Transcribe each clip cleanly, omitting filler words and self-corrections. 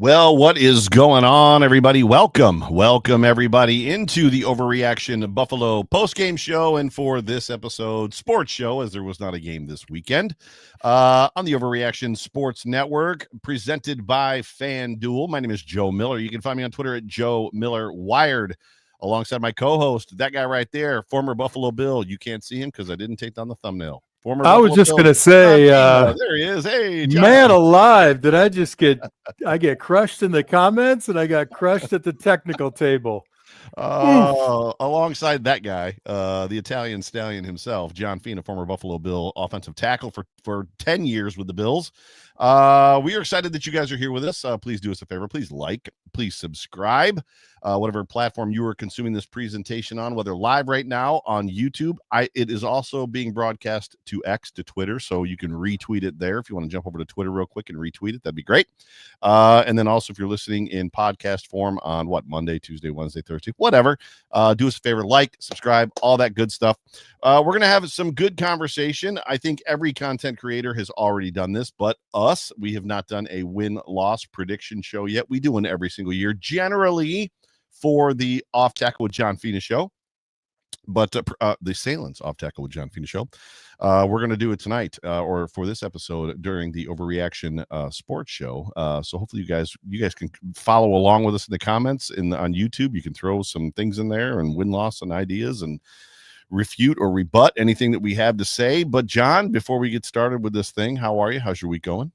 Well, what is going on, everybody? Welcome, everybody, into the Overreaction Buffalo postgame show. And for this episode, sports show, as there was not a game this weekend, on the Overreaction Sports Network, presented by FanDuel. My name is Joe Miller. You can find me on Twitter at Joe Miller Wired, alongside my co-host, that guy right there, former Buffalo Bill. You can't see him because I didn't take down the thumbnail. I was just going to say, there he is. Hey, John. Man alive, did I just get crushed in the comments and I got crushed at the technical table. Alongside that guy, the Italian stallion himself, John Fina, former Buffalo Bill offensive tackle for 10 years with the Bills. We are excited that you guys are here with us. Please do us a favor. Please like, please subscribe, whatever platform you are consuming this presentation on, whether live right now on YouTube. It is also being broadcast to X, to Twitter, so you can retweet it there. If you want to jump over to Twitter real quick and retweet it, that'd be great. And then also, if you're listening in podcast form on Monday, Tuesday, Wednesday, Thursday, whatever, do us a favor, like, subscribe, all that good stuff. We're going to have some good conversation. I think every content creator has already done this, but we have not done a win-loss prediction show yet. We do one every single year, generally for the Off Tackle with John Fina show, but the Salins Off Tackle with John Fina show. We're going to do it tonight, or for this episode during the Overreaction Sports show. So hopefully you guys can follow along with us in the comments on YouTube. You can throw some things in there and win-loss and ideas and refute or rebut anything that we have to say. But John, before we get started with this thing, how are you? How's your week going?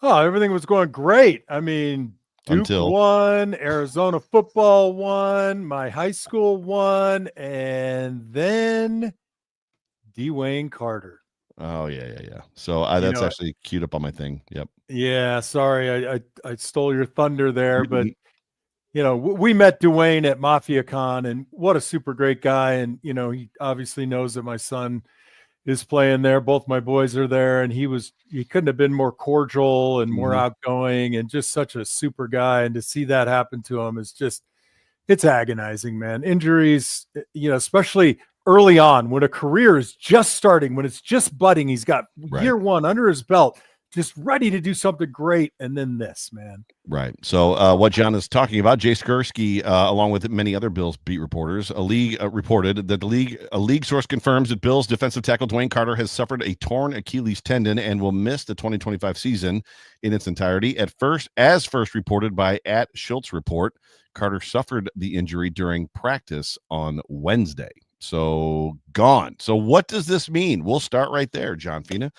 Oh, everything was going great. I mean, Duke won, Arizona football won, my high school won, and then Dwayne Carter. Oh, yeah. So that's actually queued up on my thing. Yep. Yeah, sorry, I stole your thunder there, but we met Dwayne at MafiaCon, and what a super great guy. And, he obviously knows that my son is playing there. Both my boys are there, and he couldn't have been more cordial and more outgoing and just such a super guy. And to see that happen to him is it's agonizing, man. Injuries, especially early on when a career is just starting, when it's just budding, he's got year one under his belt, just ready to do something great. And then this, man. Right. So what John is talking about, Jay Skursky, along with many other Bills beat reporters, reported that a league source confirms that Bills defensive tackle Dwayne Carter has suffered a torn Achilles tendon and will miss the 2025 season in its entirety. As first reported by @Schultz Report, Carter suffered the injury during practice on Wednesday. So gone. So what does this mean? We'll start right there, John Fina.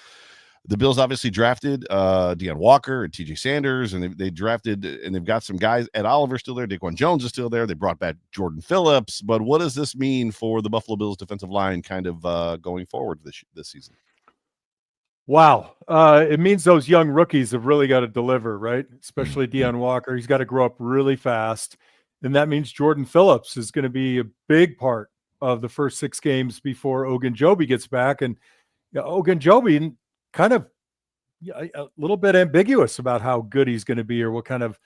The Bills obviously drafted Deion Walker and TJ Sanders, and they drafted, and they've got some guys. Ed Oliver's still there. Daquan Jones is still there. They brought back Jordan Phillips. But what does this mean for the Buffalo Bills defensive line kind of going forward this season? Wow. It means those young rookies have really got to deliver, right? Especially Deion Walker. He's got to grow up really fast. And that means Jordan Phillips is going to be a big part of the first 6 games before Ogunjobi gets back. And Ogunjobi kind of a little bit ambiguous about how good he's going to be or what kind of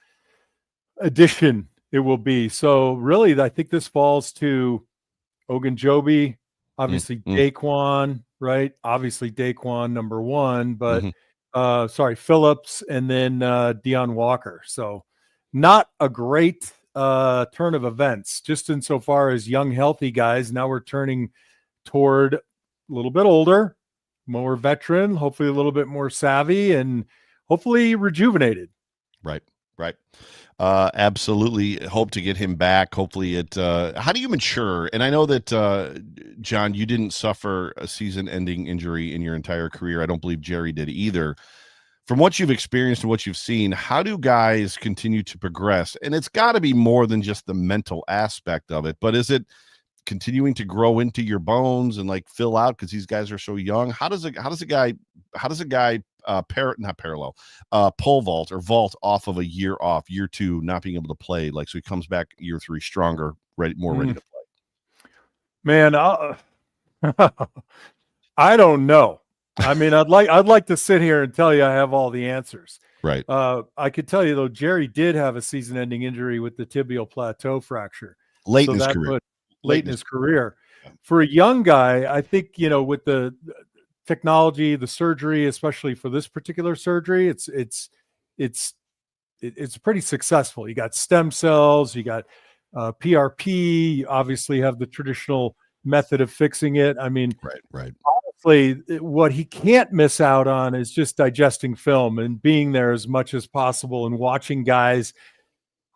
addition it will be. So really, I think this falls to Ogunjobi, obviously Daquan, right? Obviously Daquan number 1, but Phillips, and then Deion Walker. So not a great turn of events, just insofar as young, healthy guys. Now we're turning toward a little bit older, more veteran, hopefully a little bit more savvy, and hopefully rejuvenated. Right. Absolutely hope to get him back. Hopefully how do you mature? And I know that, John, you didn't suffer a season-ending injury in your entire career. I don't believe Jerry did either. From what you've experienced and what you've seen, how do guys continue to progress? And it's got to be more than just the mental aspect of it, but is it continuing to grow into your bones and like fill out because these guys are so young? How does a guy pole vault or vault off of a year off, year 2 not being able to play, like, so he comes back year 3 stronger, ready to play? Man, I don't know. I mean, I'd like to sit here and tell you I have all the answers. Right. I could tell you though, Jerry did have a season-ending injury with the tibial plateau fracture late in his career. Late in his career. For a young guy, I think, with the technology, the surgery, especially for this particular surgery, it's it's pretty successful. You got stem cells, you got PRP, you obviously have the traditional method of fixing it. I mean, Right. honestly, what he can't miss out on is just digesting film and being there as much as possible and watching guys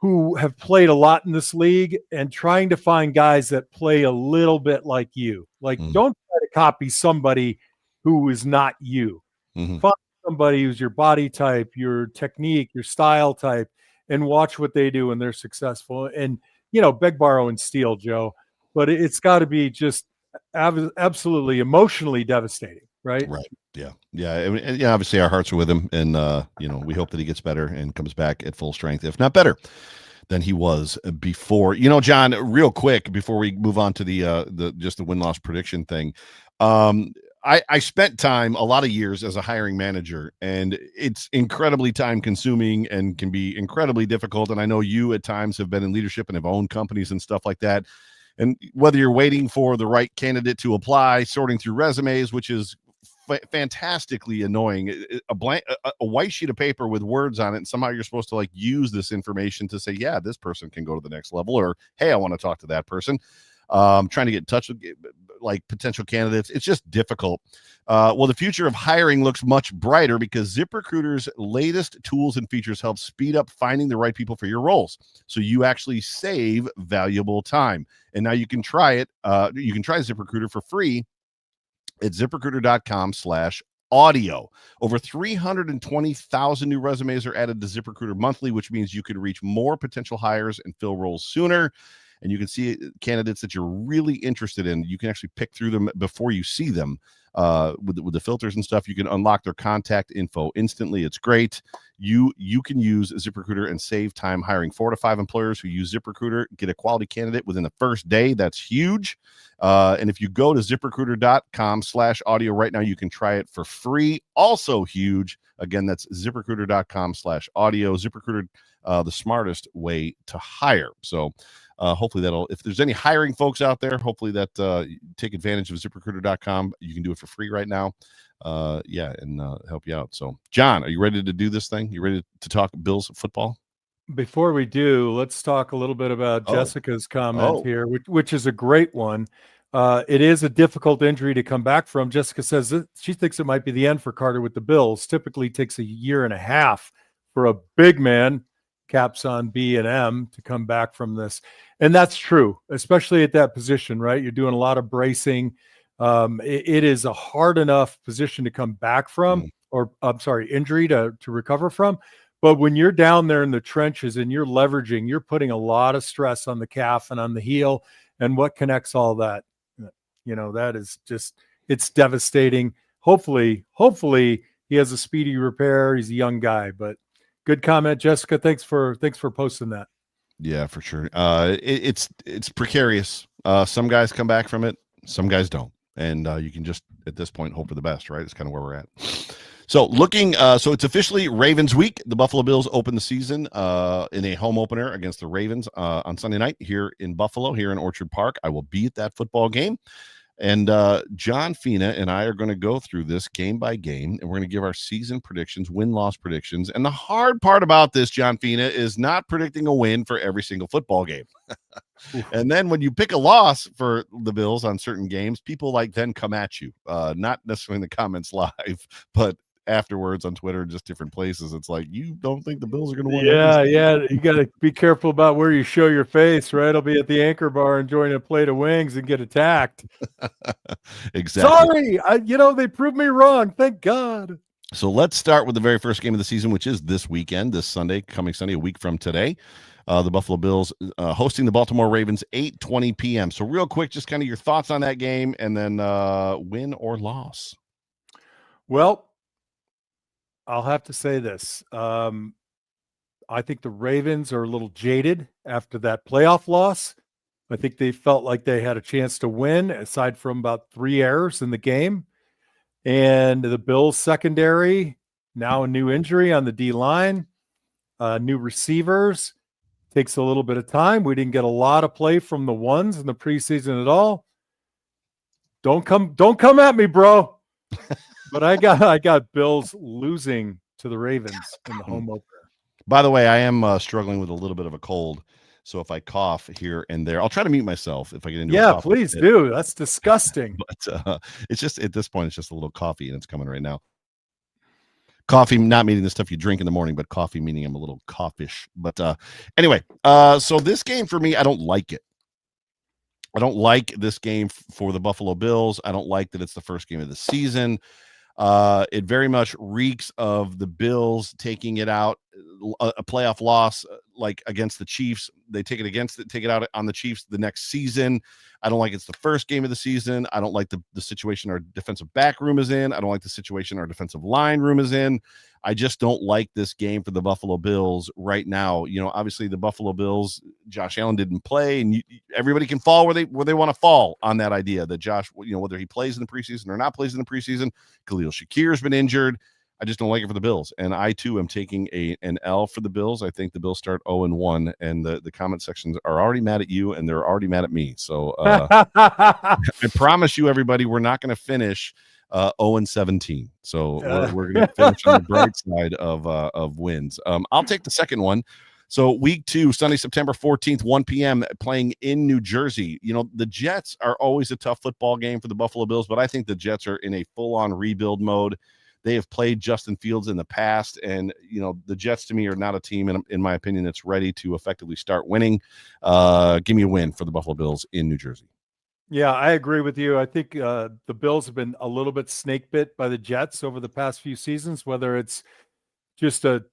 who have played a lot in this league and trying to find guys that play a little bit like you. Like, don't try to copy somebody who is not you. Find somebody who's your body type, your technique, your style type, and watch what they do when they're successful. And, beg, borrow, and steal, Joe. But it's got to be just absolutely emotionally devastating, right? Right. Yeah. I mean, obviously our hearts are with him, and we hope that he gets better and comes back at full strength, if not better than he was before. John, real quick before we move on to the win-loss prediction thing. I spent time, a lot of years as a hiring manager, and it's incredibly time consuming and can be incredibly difficult. And I know you at times have been in leadership and have owned companies and stuff like that. And whether you're waiting for the right candidate to apply, sorting through resumes, which is fantastically annoying, a white sheet of paper with words on it, and somehow you're supposed to use this information to say, yeah, this person can go to the next level, or hey, I want to talk to that person. Trying to get in touch with potential candidates. It's just difficult. Well, the future of hiring looks much brighter because ZipRecruiter's latest tools and features help speed up finding the right people for your roles, so you actually save valuable time. And now you can try it. You can try ZipRecruiter for free at ZipRecruiter.com/audio. Over 320,000 new resumes are added to ZipRecruiter monthly, which means you can reach more potential hires and fill roles sooner. And you can see candidates that you're really interested in. You can actually pick through them before you see them with the filters and stuff. You can unlock their contact info instantly. It's great. You can use ZipRecruiter and save time hiring. 4 to 5 employers who use ZipRecruiter get a quality candidate within the first day. That's huge. And if you go to ZipRecruiter.com/audio right now, you can try it for free. Also huge. Again, that's ZipRecruiter.com/audio. ZipRecruiter, the smartest way to hire. So hopefully if there's any hiring folks out there, hopefully that take advantage of ZipRecruiter.com. You can do it for free right now. And help you out. So, John, are you ready to do this thing? You ready to talk Bills football? Before we do, let's talk a little bit about Jessica's comment here, which is a great one. It is a difficult injury to come back from. Jessica says that she thinks it might be the end for Carter with the Bills. Typically takes a year and a half for a big man, caps on B and M, to come back from this. And that's true, especially at that position, right? You're doing a lot of bracing. It is a hard enough position to come back from, injury to recover from. But when you're down there in the trenches and you're leveraging, you're putting a lot of stress on the calf and on the heel, and what connects all that. That is just, it's devastating. Hopefully he has a speedy repair. He's a young guy, but good comment, Jessica. Thanks for posting that. Yeah, for sure. It's precarious. Some guys come back from it, some guys don't. And you can just, at this point, hope for the best, right? It's kind of where we're at. So so it's officially Ravens week. The Buffalo Bills open the season in a home opener against the Ravens on Sunday night here in Buffalo, here in Orchard Park. I will be at that football game. And John Fina and I are going to go through this game by game, and we're going to give our season predictions, win-loss predictions. And the hard part about this, John Fina, is not predicting a win for every single football game. And then when you pick a loss for the Bills on certain games, people then come at you, not necessarily in the comments live, but afterwards on Twitter, just different places. It's like, you don't think the Bills are going to win? Yeah. You got to be careful about where you show your face, right? I'll be at the Anchor Bar enjoying a plate of wings and get attacked. Exactly. Sorry, they proved me wrong. Thank God. So let's start with the very first game of the season, which is this weekend, coming Sunday, a week from today. The Buffalo Bills hosting the Baltimore Ravens, 8:20 p.m. So real quick, just kind of your thoughts on that game, and then win or loss. Well, I'll have to say this. I think the Ravens are a little jaded after that playoff loss. I think they felt like they had a chance to win, aside from about 3 errors in the game. And the Bills secondary, now a new injury on the D-line, new receivers. Takes a little bit of time. We didn't get a lot of play from the ones in the preseason at all. Don't come at me, bro. But I got Bills losing to the Ravens in the home opener. By the way, I am struggling with a little bit of a cold. So if I cough here and there, I'll try to mute myself if I get into a Yeah, cough please fit. do. That's disgusting. But it's just at this point, it's just a little coffee and it's coming right now. Coffee, not meaning the stuff you drink in the morning, but coffee meaning I'm a little coughish. But anyway, so this game for me, I don't like it. I don't like this game for the Buffalo Bills. I don't like that it's the first game of the season. It very much reeks of the Bills taking it out, a playoff loss like against the Chiefs. They take it out on the Chiefs the next season. I don't like it's the first game of the season. I don't like the situation our defensive back room is in. I don't like the situation our defensive line room is in. I just don't like this game for the Buffalo Bills right now. Obviously the Buffalo Bills, Josh Allen didn't play, and everybody can fall where they want to fall on that idea that Josh, whether he plays in the preseason or not plays in the preseason. Khalil Shakir's been injured. I just don't like it for the Bills. And I, too, am taking an L for the Bills. I think the Bills start 0-1, and the comment sections are already mad at you, and they're already mad at me. So I promise you, everybody, we're not going to finish 0-17. So we're going to finish on the bright side of wins. I'll take the second one. So week 2, Sunday, September 14th, 1 p.m., playing in New Jersey. The Jets are always a tough football game for the Buffalo Bills, but I think the Jets are in a full-on rebuild mode. They have played Justin Fields in the past, and, the Jets, to me, are not a team, in my opinion, that's ready to effectively start winning. Give me a win for the Buffalo Bills in New Jersey. Yeah, I agree with you. I think the Bills have been a little bit snake bit by the Jets over the past few seasons, whether it's just a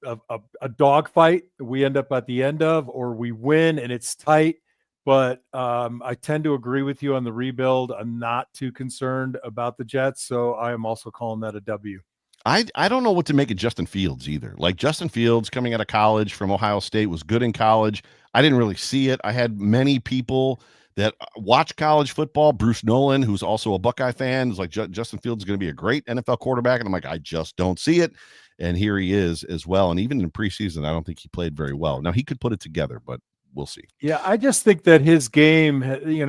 dogfight we end up at the end of, or we win and it's tight. But I tend to agree with you on the rebuild. I'm not too concerned about the Jets, so I am also calling that a W. I don't know what to make of Justin Fields either. Like, Justin Fields coming out of college from Ohio State was good in college. I didn't really see it. I had many people that watch college football. Bruce Nolan, who's also a Buckeye fan, is like, Justin Fields is going to be a great NFL quarterback. And I'm like, I just don't see it. And here he is as well. And even in preseason, I don't think he played very well. Now, he could put it together, but we'll see. Yeah, I just think that his game, you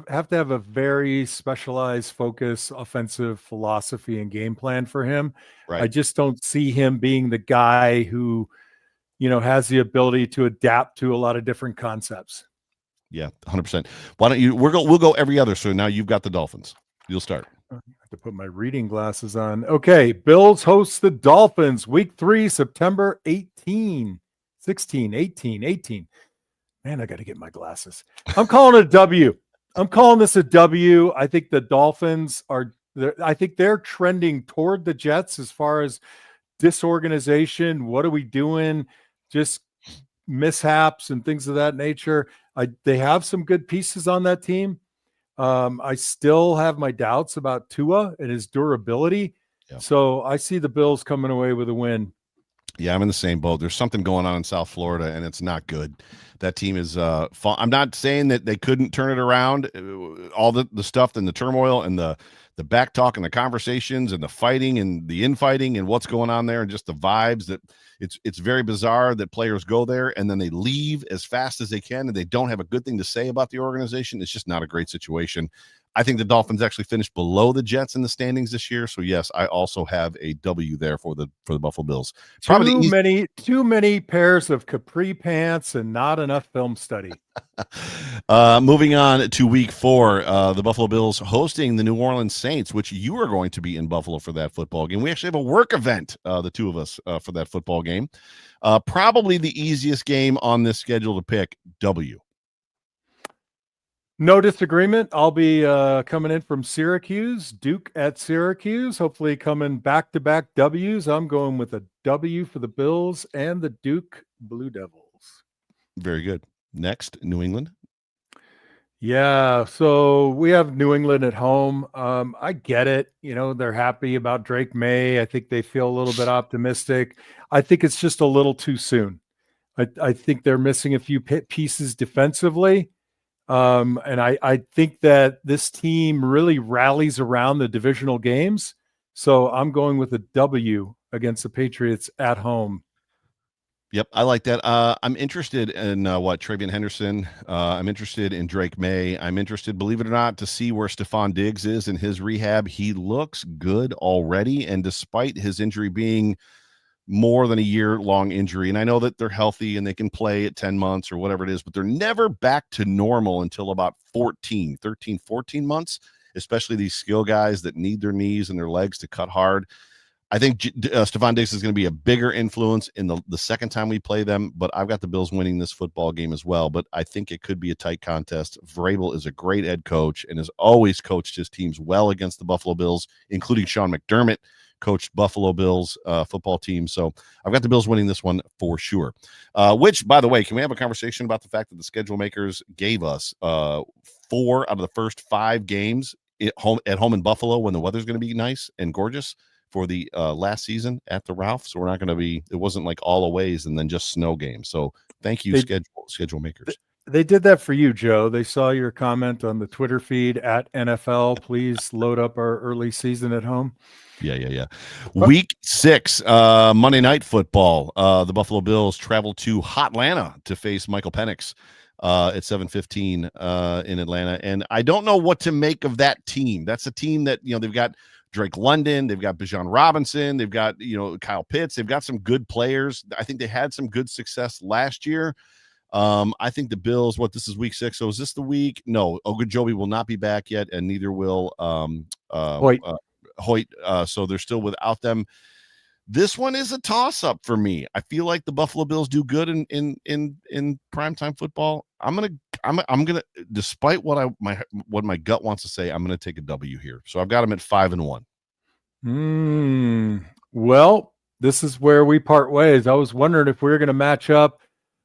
have to have a very specialized focus, offensive philosophy and game plan for him. Right. I just don't see him being the guy who, has the ability to adapt to a lot of different concepts. Yeah, 100%. Why don't you? We'll go every other. So now you've got the Dolphins. You'll start. I have to put my reading glasses on. Okay, Bills host the Dolphins, week 3, September 18, 16, 18, 18. Man, I got to get my glasses. I'm calling it a W. I'm calling this a W. I think the Dolphins I think they're trending toward the Jets as far as disorganization. What are we doing? Just mishaps and things of that nature. They have some good pieces on that team. I still have my doubts about Tua and his durability. Yeah. So I see the Bills coming away with a win. Yeah, I'm in the same boat. There's something going on in South Florida, and it's not good. That team is I'm not saying that they couldn't turn it around. All the stuff and the turmoil and the back talk and the conversations and the fighting and the infighting and what's going on there, and just the vibes that it's very bizarre that players go there and then they leave as fast as they can and they don't have a good thing to say about the organization. It's just not a great situation. I think the Dolphins actually finished below the Jets in the standings this year. So yes, I also have a W there for the Buffalo Bills. Probably too many pairs of capri pants and not enough film study. Moving on to week 4, the Buffalo Bills hosting the New Orleans Saints, which you are going to be in Buffalo for that football game. We actually have a work event, the two of us, for that football game. Probably the easiest game on this schedule to pick. W. No disagreement. I'll be coming in from Syracuse, Duke at Syracuse, hopefully coming back-to-back W's. I'm going with a W for the Bills and the Duke Blue Devils. Very good. Next, New England. Yeah, so we have New England at home. I get it. They're happy about Drake May. I think they feel a little bit optimistic. I think it's just a little too soon. I think they're missing a few pieces defensively. And I think that this team really rallies around the divisional games. So I'm going with a W against the Patriots at home. Yep, I like that. I'm interested in TreVeyon Henderson. I'm interested in Drake May. I'm interested, believe it or not, to see where Stephon Diggs is in his rehab. He looks good already, and despite his injury being more than a year-long injury. And I know that they're healthy and they can play at 10 months or whatever it is, but they're never back to normal until about 13, 14 months, especially these skill guys that need their knees and their legs to cut hard. I think Stephon Diggs is going to be a bigger influence in the second time we play them, but I've got the Bills winning this football game as well. But I think it could be a tight contest. Vrabel is a great head coach and has always coached his teams well against the Buffalo Bills, including Sean McDermott, coached Buffalo Bills football team. So I've got the Bills winning this one for sure. Which, by the way, can we have a conversation about the fact that the schedule makers gave us 4 out of the first 5 games at home in Buffalo when the weather's going to be nice and gorgeous for the last season at the Ralph. So we're not going to be, it wasn't like all aways and then just snow games. So thank you, schedule makers. They did that for you, Joe. They saw your comment on the Twitter feed at NFL. Please load up our early season at home. Yeah. Week 6, Monday Night Football. The Buffalo Bills travel to Hotlanta to face Michael Penix at 7:15 in Atlanta. And I don't know what to make of that team. That's a team that, they've got Drake London, they've got Bijan Robinson, they've got, Kyle Pitts, they've got some good players. I think they had some good success last year. I think the Bills, this is week 6. So is this the week? No, Ogunjobi will not be back yet, and neither will Hoyt. So they're still without them. This one is a toss-up for me. I feel like the Buffalo Bills do good in primetime football. I'm gonna, despite what my gut wants to say, I'm gonna take a W here. So I've got them at 5-1. Well, this is where we part ways. I was wondering if we were going to match up.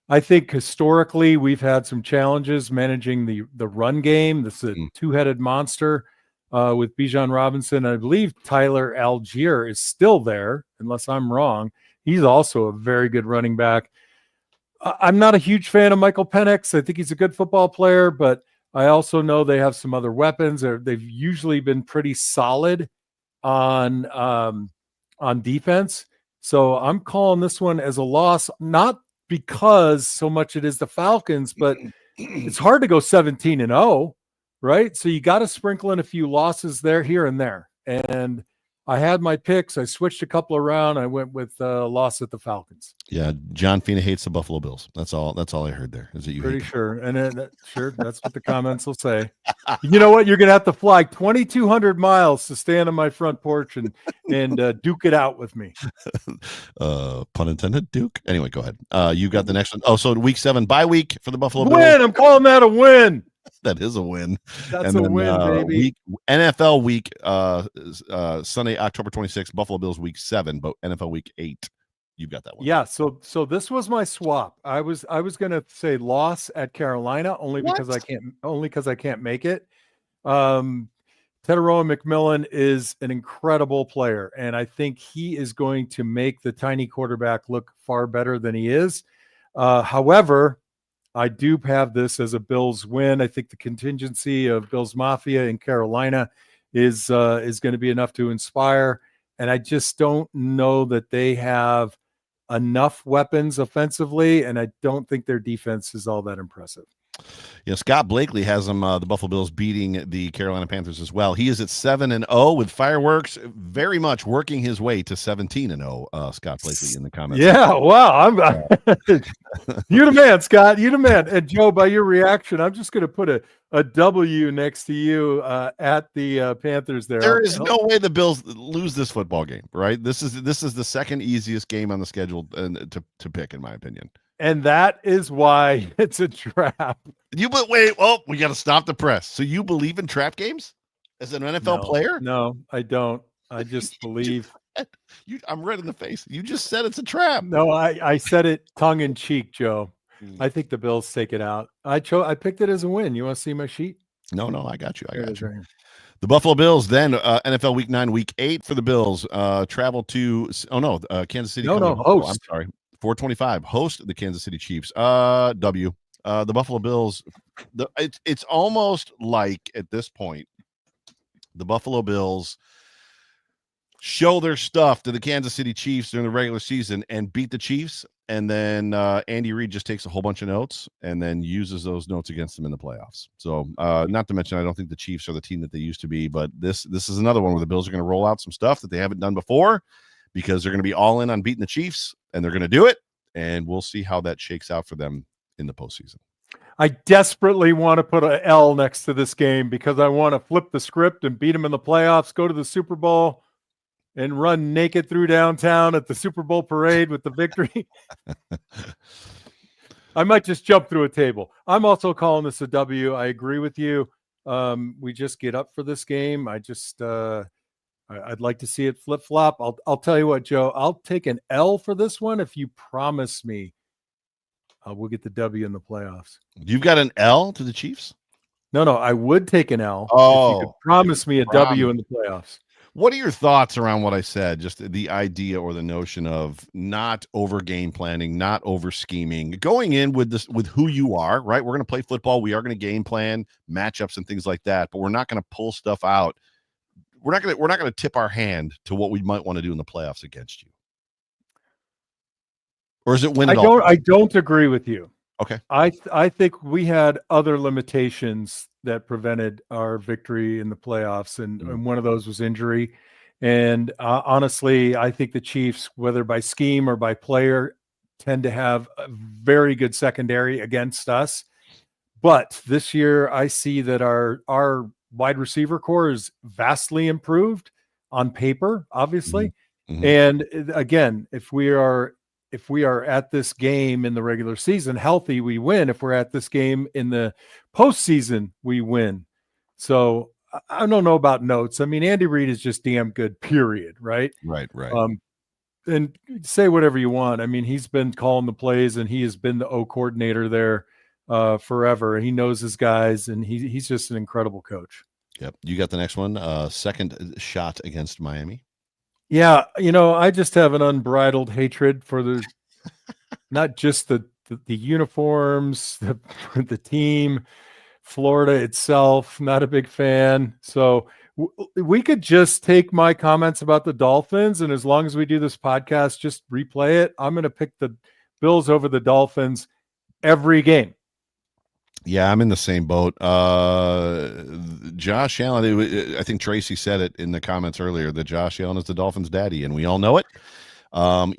I think historically we've had some challenges managing the run game. This is a two-headed monster with Bijan Robinson. I believe Tyler Algier is still there, unless I'm wrong. He's also a very good running back. I'm not a huge fan of Michael Penix. I think he's a good football player, but I also know they have some other weapons. They've usually been pretty solid on defense. So I'm calling this one as a loss, not because so much it is the Falcons, but it's hard to go 17-0, right? So you got to sprinkle in a few losses here and there. And I had my picks. I switched a couple around. I went with loss at the Falcons. Yeah, John Fina hates the Buffalo Bills. That's all I heard there. Is that you? Pretty sure, and sure, that's what the comments will say. You know what? You're gonna have to fly 2,200 miles to stand on my front porch and duke it out with me. Pun intended, Duke. Anyway, go ahead. You got the next one. Oh, so week 7 bye week for the Buffalo Bills. I'm calling that a win. That is a win. That's a win, baby. NFL week, Sunday, October 26th, Buffalo Bills week 7, but NFL week 8. You've got that one. Yeah. So this was my swap. I was going to say loss at Carolina only because I can't make it. Teteroa McMillan is an incredible player, and I think he is going to make the tiny quarterback look far better than he is. However, I do have this as a Bills win. I think the contingency of Bills Mafia in Carolina is going to be enough to inspire. And I just don't know that they have enough weapons offensively, and I don't think their defense is all that impressive. Yeah, Scott Blakely has them, the Buffalo Bills beating the Carolina Panthers as well. He is at 7-0 with fireworks, very much working his way to 17-0. Scott Blakely in the comments. Yeah, wow. You the man, Scott. You the man. And Joe, by your reaction, I'm just going to put a W next to you at the Panthers there. There is no way the Bills lose this football game, right? This is the second easiest game on the schedule to pick, in my opinion. And that is why it's a trap. Wait, we got to stop the press. So you believe in trap games as an NFL player? No, I don't. I just believe. I'm red in the face. You just said it's a trap. No, I said it tongue in cheek, Joe. I think the Bills take it out. I picked it as a win. You want to see my sheet? No, I got you. Right here. The Buffalo Bills then NFL Week 9, Week 8 for the Bills travel to Kansas City. Host. I'm sorry. 425 host the Kansas City Chiefs. W. The Buffalo Bills. It's almost like at this point, the Buffalo Bills show their stuff to the Kansas City Chiefs during the regular season and beat the Chiefs, and then Andy Reid just takes a whole bunch of notes and then uses those notes against them in the playoffs. So, not to mention, I don't think the Chiefs are the team that they used to be, but this is another one where the Bills are going to roll out some stuff that they haven't done before. because they're going to be all in on beating the Chiefs, and they're going to do it. And we'll see how that shakes out for them in the postseason. I desperately want to put an L next to this game because I want to flip the script and beat them in the playoffs, go to the Super Bowl, and run naked through downtown at the Super Bowl parade with the victory. I might just jump through a table. I'm also calling this a W. I agree with you. We just get up for this game. I'd like to see it flip-flop. I'll tell you what, Joe, I'll take an L for this one if you promise me we'll get the W in the playoffs. You've got an L to the Chiefs? No, I would take an L if you could promise me a W in the playoffs. What are your thoughts around what I said? Just the idea or the notion of not over game planning, not over scheming, going in with this, with who you are, right? We're going to play football. We are going to game plan matchups and things like that, but we're not going to pull stuff out. We're not going to tip our hand to what we might want to do in the playoffs against you. Or is it win it all? I don't agree with you. Okay. I think we had other limitations that prevented our victory in the playoffs, and one of those was injury. And honestly, I think the Chiefs, whether by scheme or by player, tend to have a very good secondary against us. But this year, I see that our wide receiver core is vastly improved on paper, obviously. Mm-hmm. And again, if we are at this game in the regular season healthy, we win. If we're at this game in the postseason, we win. So I don't know about notes. I mean, Andy Reid is just damn good, period. Right. Right. And say whatever you want. I mean, he's been calling the plays and he has been the O coordinator there forever. He knows his guys and he's just an incredible coach. Yep. You got the next one. Second shot against Miami. Yeah, I just have an unbridled hatred for not just the uniforms, the team, Florida itself. Not a big fan. So we could just take my comments about the Dolphins, and as long as we do this podcast, just replay it. I'm going to pick the Bills over the Dolphins every game. Yeah, I'm in the same boat. Josh Allen, I think Tracy said it in the comments earlier that Josh Allen is the Dolphins' daddy, and we all know it.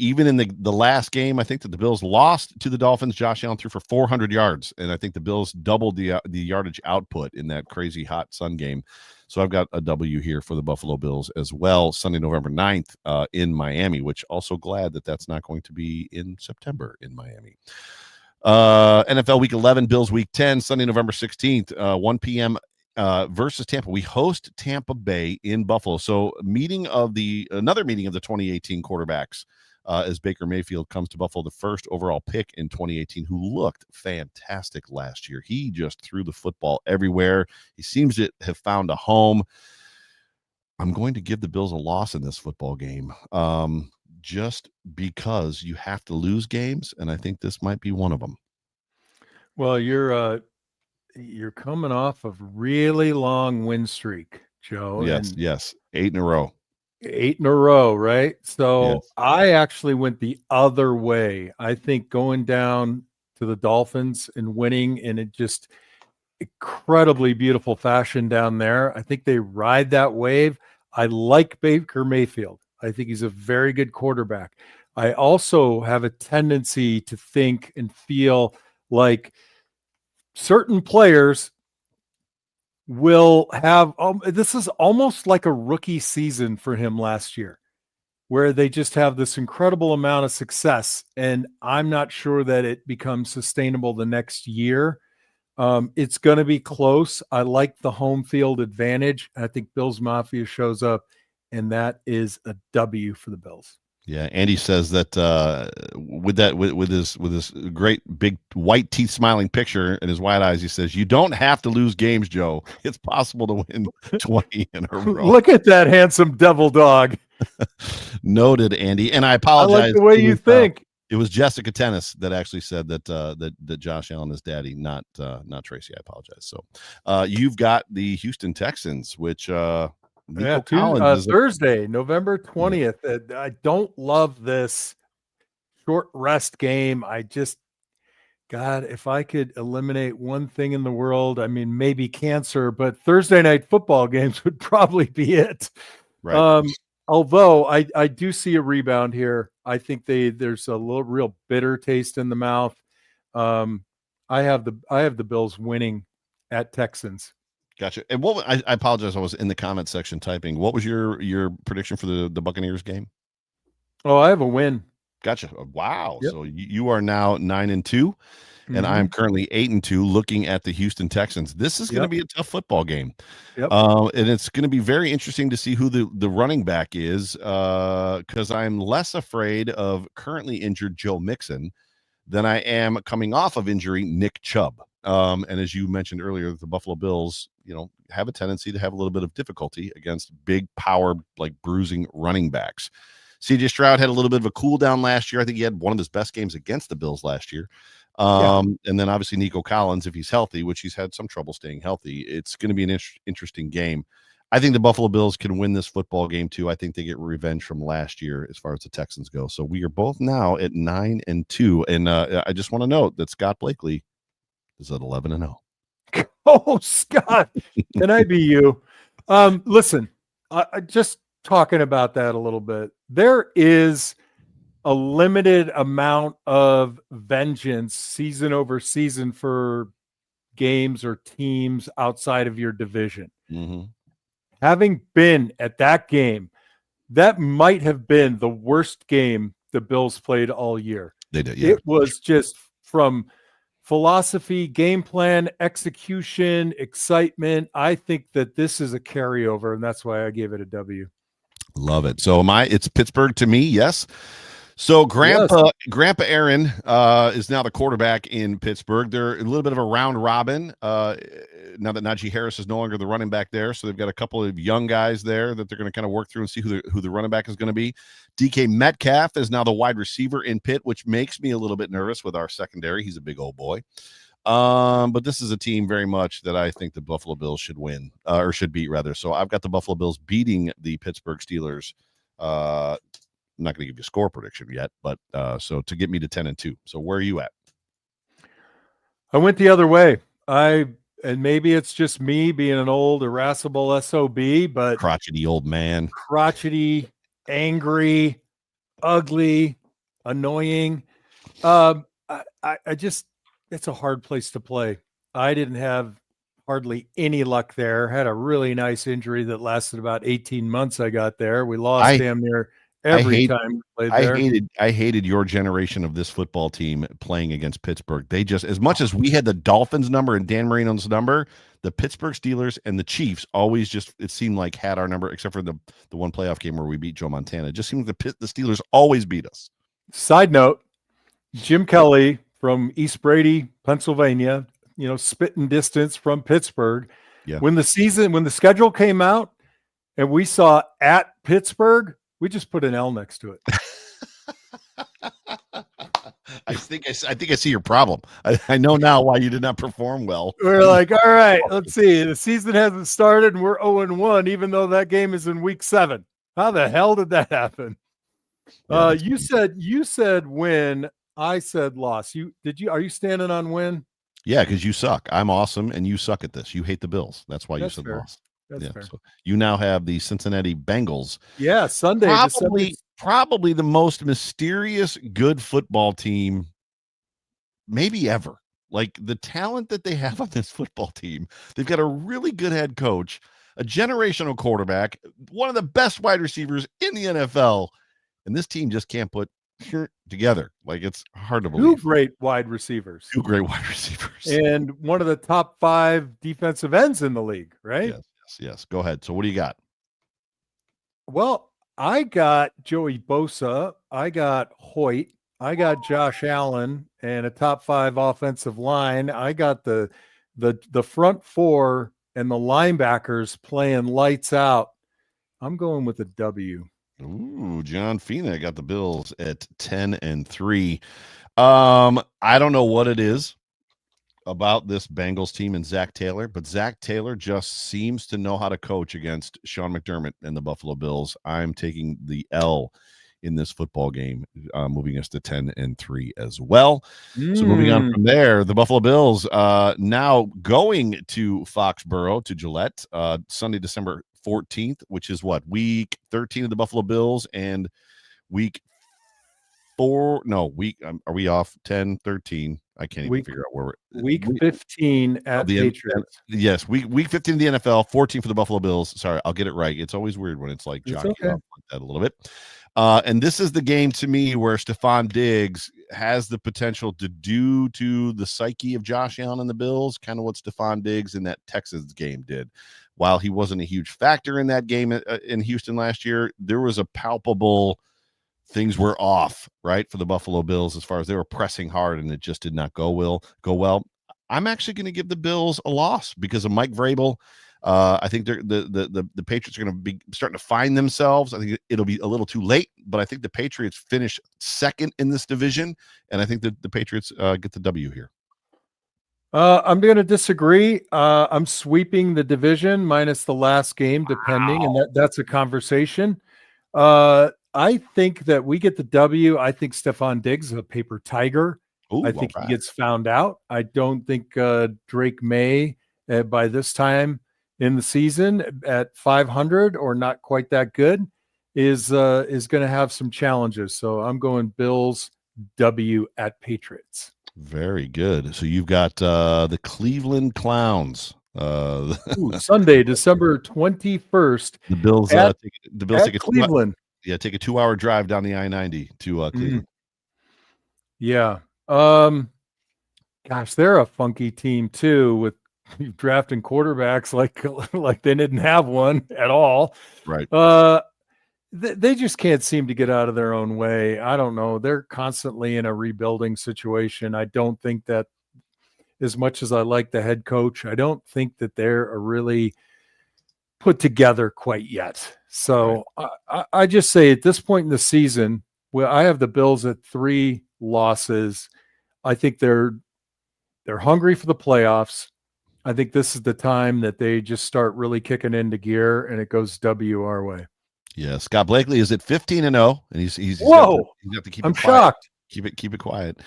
Even in the last game, I think that the Bills lost to the Dolphins. Josh Allen threw for 400 yards, and I think the Bills doubled the yardage output in that crazy hot sun game. So I've got a W here for the Buffalo Bills as well, Sunday, November 9th in Miami, which also glad that that's not going to be in September in Miami. NFL Week 11, Bills Week 10, Sunday, November 16th, 1 p.m. Versus Tampa. We host Tampa Bay in Buffalo. So another meeting of the 2018 quarterbacks as Baker Mayfield comes to Buffalo, the first overall pick in 2018, who looked fantastic last year. He just threw the football everywhere. He seems to have found a home. I'm going to give the Bills a loss in this football game. Just because you have to lose games, and I think this might be one of them. Well, you're coming off of really long win streak, Joe. Yes. 8 in a row. 8 in a row, right? So yes. I actually went the other way. I think going down to the Dolphins and winning in a just incredibly beautiful fashion down there. I think they ride that wave. I like Baker Mayfield. I think he's a very good quarterback. I also have a tendency to think and feel like certain players will have this is almost like a rookie season for him last year, where they just have this incredible amount of success, and I'm not sure that it becomes sustainable the next year. It's going to be close. I like the home field advantage. I think Bills Mafia shows up, and that is a W for the Bills. Yeah, Andy says that with his great big white teeth smiling picture and his wide eyes, he says, "You don't have to lose games, Joe. It's possible to win 20 in a row." Look at that handsome devil dog. Noted, Andy. And I apologize. I like the way you think. It was Jessica Tennis that actually said that Josh Allen is daddy, not Tracy. I apologize. So you've got the Houston Texans, which Thursday, November 20th. I don't love this short rest game. God, if I could eliminate one thing in the world, I mean, maybe cancer, but Thursday night football games would probably be it. Right. Although I do see a rebound here. I think there's a little real bitter taste in the mouth. I have the Bills winning at Texans. Gotcha. And I apologize. I was in the comment section typing. What was your prediction for the Buccaneers game? Oh, I have a win. Gotcha. Wow. Yep. So you are now 9-2, and I am currently 8-2. Looking at the Houston Texans, this is going to be a tough football game. Yep. And it's going to be very interesting to see who the running back is, because I'm less afraid of currently injured Joe Mixon than I am coming off of injury Nick Chubb. And as you mentioned earlier, the Buffalo Bills, have a tendency to have a little bit of difficulty against big power, like bruising running backs. CJ Stroud had a little bit of a cool down last year. I think he had one of his best games against the Bills last year. And then obviously Nico Collins, if he's healthy, which he's had some trouble staying healthy, it's going to be an interesting game. I think the Buffalo Bills can win this football game too. I think they get revenge from last year as far as the Texans go. So we are both now at 9-2. And I just want to note that Scott Blakely is at 11-0. Oh, Scott, can I be you? Listen, I just talking about that a little bit. There is a limited amount of vengeance season over season for games or teams outside of your division. Mm-hmm. Having been at that game, that might have been the worst game the Bills played all year. They did. Yeah. It was just from philosophy, game plan, execution, excitement. I think that this is a carryover, and that's why I gave it a W. Love it. So it's Pittsburgh to me. Yes. So Grandpa Aaron is now the quarterback in Pittsburgh. They're a little bit of a round robin now that Najee Harris is no longer the running back there. So they've got a couple of young guys there that they're going to kind of work through and see who the running back is going to be. DK Metcalf is now the wide receiver in Pitt, which makes me a little bit nervous with our secondary. He's a big old boy. But this is a team very much that I think the Buffalo Bills should win or should beat rather. So I've got the Buffalo Bills beating the Pittsburgh Steelers. I'm not going to give you a score prediction yet, but so to get me to 10-2. So where are you at? I went the other way. And maybe it's just me being an old irascible SOB, but crotchety old man, angry, ugly, annoying. I just, it's a hard place to play. I didn't have hardly any luck there. Had a really nice injury that lasted about 18 months. I got there. We lost damn near every time we played there. I hated your generation of this football team playing against Pittsburgh. They just, as much as we had the Dolphins number and Dan Marino's number, the Pittsburgh Steelers and the Chiefs always just, it seemed like, had our number, except for the one playoff game where we beat Joe Montana. It just seemed like the Steelers always beat us. Side note, Jim Kelly from East Brady, Pennsylvania, spitting distance from Pittsburgh. Yeah. When the schedule came out and we saw at Pittsburgh, we just put an L next to it. I think I see your problem. I know now why you did not perform well. We're like, all right, let's see. The season hasn't started and we're 0-1, even though that game is in week 7. How the hell did that happen? Yeah, you said win. I said loss. Are you standing on win? Yeah, because you suck. I'm awesome, and you suck at this. You hate the Bills. That's why you said loss. That's fair. So you now have the Cincinnati Bengals. Yeah, Sunday. Probably the most mysterious good football team maybe ever. Like the talent that they have on this football team. They've got a really good head coach, a generational quarterback, one of the best wide receivers in the NFL, and this team just can't put together. Like, it's hard to believe. Two great wide receivers. And one of the top 5 defensive ends in the league, right? Yes. Go ahead. So what do you got? Well, I got Joey Bosa. I got Hoyt. I got Josh Allen and a top 5 offensive line. I got the front 4 and the linebackers playing lights out. I'm going with a W. Ooh, John Fina got the Bills at 10-3. I don't know what it is about this Bengals team and Zach Taylor, but Zach Taylor just seems to know how to coach against Sean McDermott and the Buffalo Bills. I'm taking the L in this football game, moving us to 10-3 as well. So moving on from there, the Buffalo Bills now going to Foxborough, to Gillette, Sunday, December 14th, which is what, week 13 of the Buffalo Bills, and week are we off 10, 13? I can't even figure out where we're. Week 15 at Patriots. Yes, week 15 of the NFL, 14 for the Buffalo Bills. Sorry, I'll get it right. It's always weird when it's like jockeying off like that a little bit. And this is the game to me where Stephon Diggs has the potential to do to the psyche of Josh Allen and the Bills, kind of what Stephon Diggs in that Texans game did. While he wasn't a huge factor in that game in Houston last year, there was a palpable things were off, right, for the Buffalo Bills as far as they were pressing hard and it just did not go well. I'm actually going to give the Bills a loss because of Mike Vrabel. I think the Patriots are going to be starting to find themselves. I think it'll be a little too late, but I think the Patriots finish second in this division, and I think that the Patriots get the W here. I'm going to disagree. I'm sweeping the division minus the last game, depending, and that's a conversation. I think that we get the W. I think Stephon Diggs is a paper tiger. Ooh, I think he gets found out. I don't think Drake May, by this time in the season at 500 or not quite that good, is going to have some challenges. So I'm going Bills W at Patriots. Very good. So you've got the Cleveland Clowns. Sunday, December 21st. The Bills take Cleveland. Take a 2-hour drive down the I-90 to Cleveland. Yeah. Gosh, they're a funky team too, with drafting quarterbacks like they didn't have one at all. Right. They just can't seem to get out of their own way. I don't know. They're constantly in a rebuilding situation. I don't think that, as much as I like the head coach, I don't think that they're a really put together quite yet. So right. I just say at this point in the season, well, I have the Bills at 3 losses. I think they're hungry for the playoffs. I think this is the time that they just start really kicking into gear, and it goes W our way. Yeah, Scott Blakely is at 15-0, and he's whoa. Got to keep I'm it quiet. Shocked. Keep it quiet.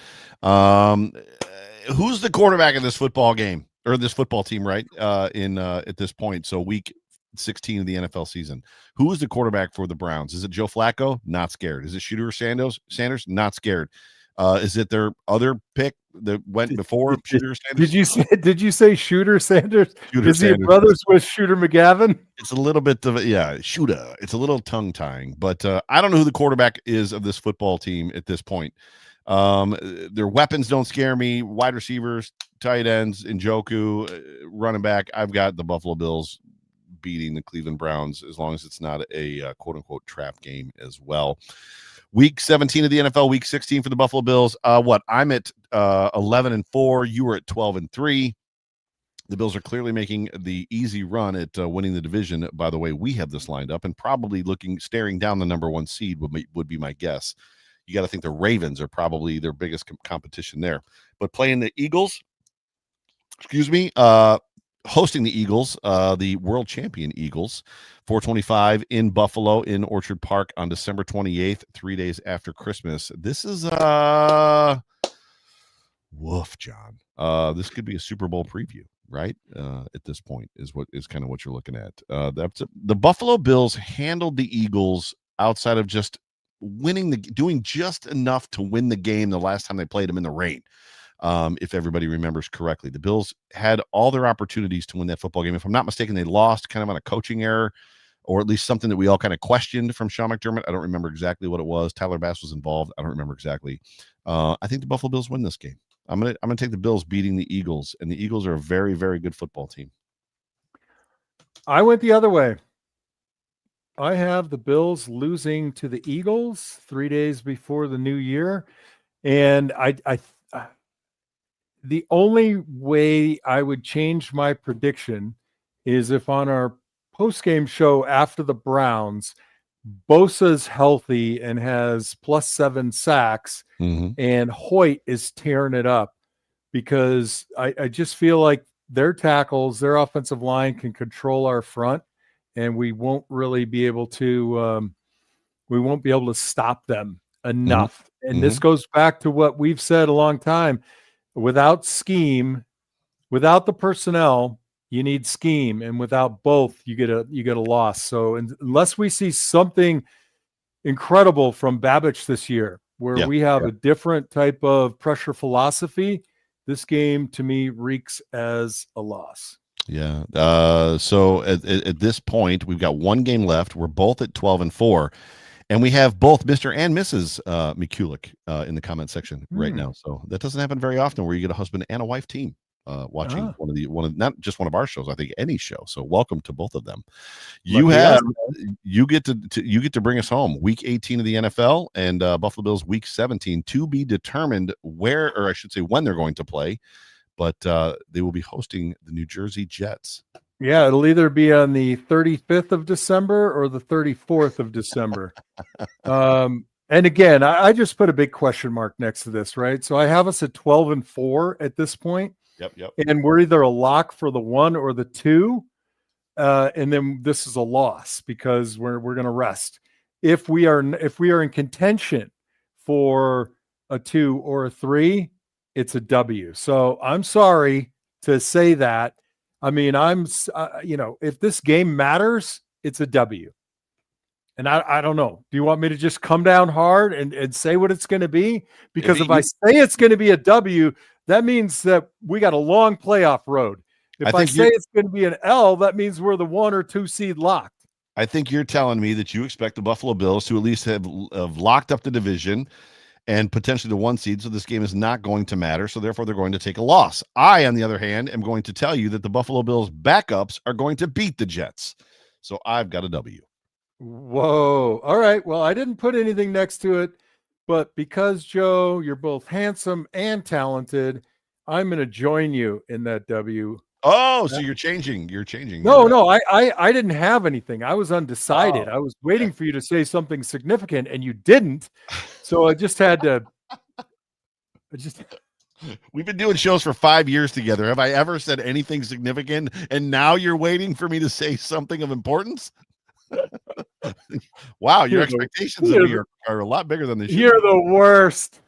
Who's the quarterback in this football game or this football team? Right at this point, so week 16 of the NFL season. Who is the quarterback for the Browns? Is it Joe Flacco? Not scared. Is it Shooter Sanders? Not scared. Is it their other pick that went before Shooter Sanders? Did you say Shooter Sanders? Is he brothers with Shooter McGavin? It's a little bit of Shooter. It's a little tongue tying, but I don't know who the quarterback is of this football team at this point. Their weapons don't scare me. Wide receivers, tight ends, Njoku, running back. I've got the Buffalo Bills beating the Cleveland Browns as long as it's not a quote unquote trap game as well. Week 17 of the NFL, week 16 for the Buffalo Bills. I'm at 11-4. You were at 12-3. The Bills are clearly making the easy run at winning the division. By the way, we have this lined up and probably staring down the number 1 seed would be my guess. You got to think the Ravens are probably their biggest competition there. But playing the Eagles, hosting the Eagles, the world champion Eagles, 425 in Buffalo in Orchard Park on December 28th, 3 days after Christmas. This is woof, John. This could be a Super Bowl preview, right? At this point is kind of what you're looking at. The Buffalo Bills handled the Eagles outside of just doing just enough to win the game the last time they played them in the rain. If everybody remembers correctly, the Bills had all their opportunities to win that football game. If I'm not mistaken, they lost kind of on a coaching error, or at least something that we all kind of questioned from Sean McDermott. I don't remember exactly what it was. Tyler Bass was involved. I don't remember exactly. I think the Buffalo Bills win this game. I'm gonna take the Bills beating the Eagles, and the Eagles are a very, very good football team. I went the other way. I have the Bills losing to the Eagles 3 days before the new year, and the only way I would change my prediction is if on our post-game show after the Browns, Bosa's healthy and has +7 sacks, and Hoyt is tearing it up, because I just feel like their tackles, their offensive line can control our front, and we won't really be able to stop them enough. And this goes back to what we've said a long time. Without scheme, without the personnel, you need scheme, and without both, you get a loss. So unless we see something incredible from Babbage this year, where we have a different type of pressure philosophy, this game to me reeks as a loss. Yeah. So at this point, we've got one game left. We're both at 12-4. And we have both Mr. and Mrs. Mikulik in the comment section right now. So that doesn't happen very often, where you get a husband and a wife team watching one of not just one of our shows, I think any show. So welcome to both of them. You get to bring us home week 18 of the NFL and Buffalo Bills week 17, to be determined where, or I should say when they're going to play, but they will be hosting the New Jersey Jets. Yeah, it'll either be on the 35th of December or the 34th of December. And again, I just put a big question mark next to this, right? So I have us at 12-4 at this point. Yep. And we're either a lock for the 1 or the 2. And then this is a loss because we're going to rest. If we are in contention for a 2 or a 3, it's a W. So I'm sorry to say that. I mean, if this game matters, it's a W. And I don't know. Do you want me to just come down hard and say what it's going to be? Because if I say it's going to be a W, that means that we got a long playoff road. If I say it's going to be an L, that means we're the 1 or 2 seed locked. I think you're telling me that you expect the Buffalo Bills to at least have locked up the division and potentially the 1 seed, so this game is not going to matter, so therefore they're going to take a loss. I, on the other hand, am going to tell you that the Buffalo Bills backups are going to beat the Jets. So I've got a W. Whoa. All right. Well, I didn't put anything next to it, but because, Joe, you're both handsome and talented, I'm going to join you in that W. Oh, so you're changing. You're changing. No, I didn't have anything. I was undecided. I was waiting for you to say something significant, and you didn't. So I just had to. We've been doing shows for 5 years together. Have I ever said anything significant? And now you're waiting for me to say something of importance? Wow, your expectations of me are a lot bigger than they should. You're the worst.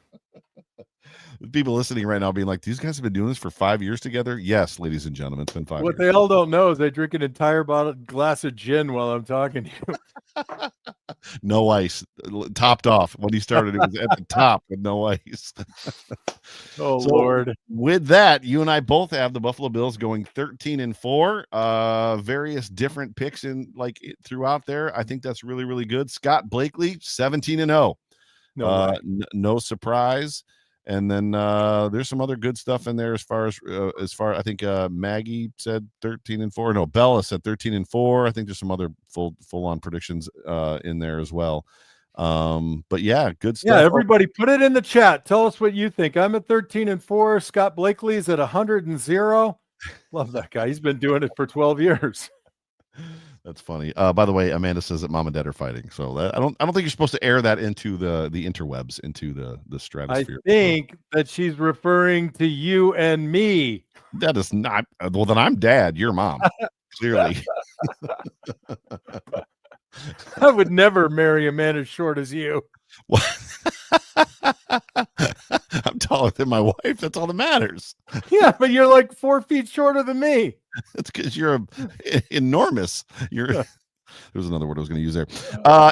People listening right now being like, these guys have been doing this for 5 years together? Yes, ladies and gentlemen, it's been 5 years. What they all don't know is they drink an entire glass of gin while I'm talking to you. No ice, topped off. When he started, it was at the top with no ice. Oh, so, Lord. With that, you and I both have the Buffalo Bills going 13-4. Various different picks throughout there. I think that's really, really good. Scott Blakely, 17-0. No surprise. And then there's some other good stuff in there as far I think Maggie said 13-4. No, Bella said 13-4. I think there's some other full on predictions in there as well. But yeah, good stuff. Yeah, everybody put it in the chat. Tell us what you think. I'm at 13-4. Scott Blakely's at 100-0. Love that guy. He's been doing it for 12 years. That's funny. By the way, Amanda says that mom and dad are fighting. So I don't think you're supposed to air that into the interwebs, into the stratosphere. I think that she's referring to you and me. That is not. Well, then I'm dad. You're mom. Clearly. I would never marry a man as short as you. I'm taller than my wife. That's all that matters. Yeah, but you're like 4 feet shorter than me. That's because you're enormous. There's another word I was going to use there.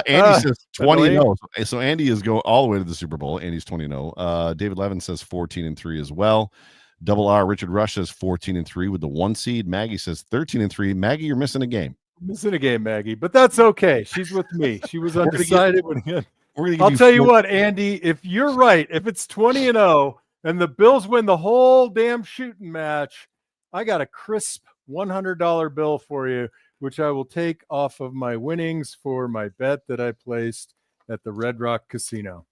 Andy says 20-0. So Andy is going all the way to the Super Bowl. Andy's 20-0. David Levin says 14-3 as well. Double R Richard Rush says 14-3 with the 1 seed. Maggie says 13-3. Maggie, you're missing a game. Missing a game, Maggie, but that's okay. She's with me. She was undecided. I'll tell you what, Andy, if you're right, if it's 20-0 and the Bills win the whole damn shooting match, I got a crisp $100 bill for you, which I will take off of my winnings for my bet that I placed at the Red Rock Casino.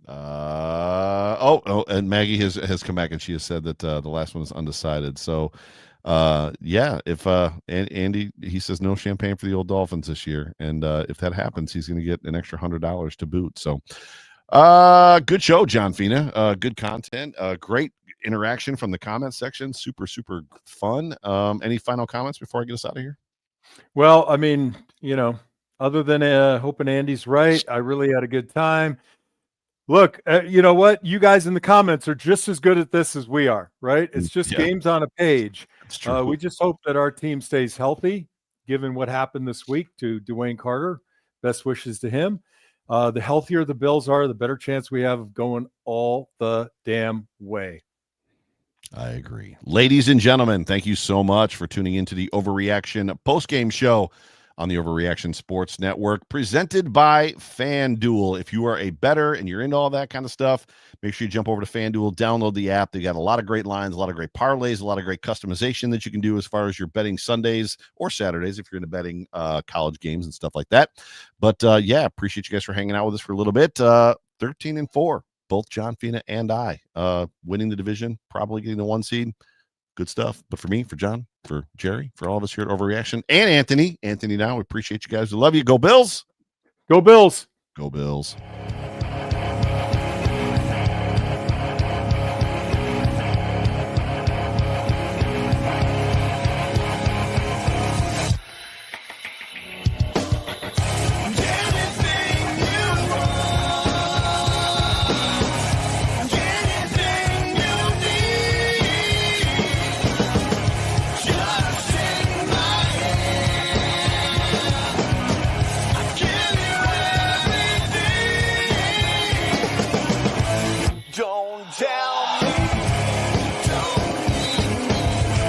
And Maggie has come back and she has said that the last one is undecided. So if Andy, he says no champagne for the old Dolphins this year, and if that happens, he's going to get an extra $100 to boot. So good show, John Fina. Good content, great interaction from the comment section. Super fun. Any final comments before I get us out of here? Well, I mean, other than hoping Andy's right, I really had a good time. Look, you know what? You guys in the comments are just as good at this as we are, right? It's just games on a page. It's true. We just hope that our team stays healthy, given what happened this week to Dwayne Carter. Best wishes to him. The healthier the Bills are, the better chance we have of going all the damn way. I agree. Ladies and gentlemen, thank you so much for tuning into the Overreaction postgame show on the Overreaction Sports Network, presented by FanDuel. If you are a bettor and you're into all that kind of stuff, make sure you jump over to FanDuel, download the app. They got a lot of great lines, a lot of great parlays, a lot of great customization that you can do as far as your betting Sundays or Saturdays if you're into betting college games and stuff like that. But yeah, appreciate you guys for hanging out with us for a little bit. 13-4, both John, Fina, and I winning the division, probably getting the 1 seed. Good stuff. But for me, for John, for Jerry, for all of us here at Overreaction, and Anthony now, we appreciate you guys. We love you. Go Bills. Go Bills. Go Bills.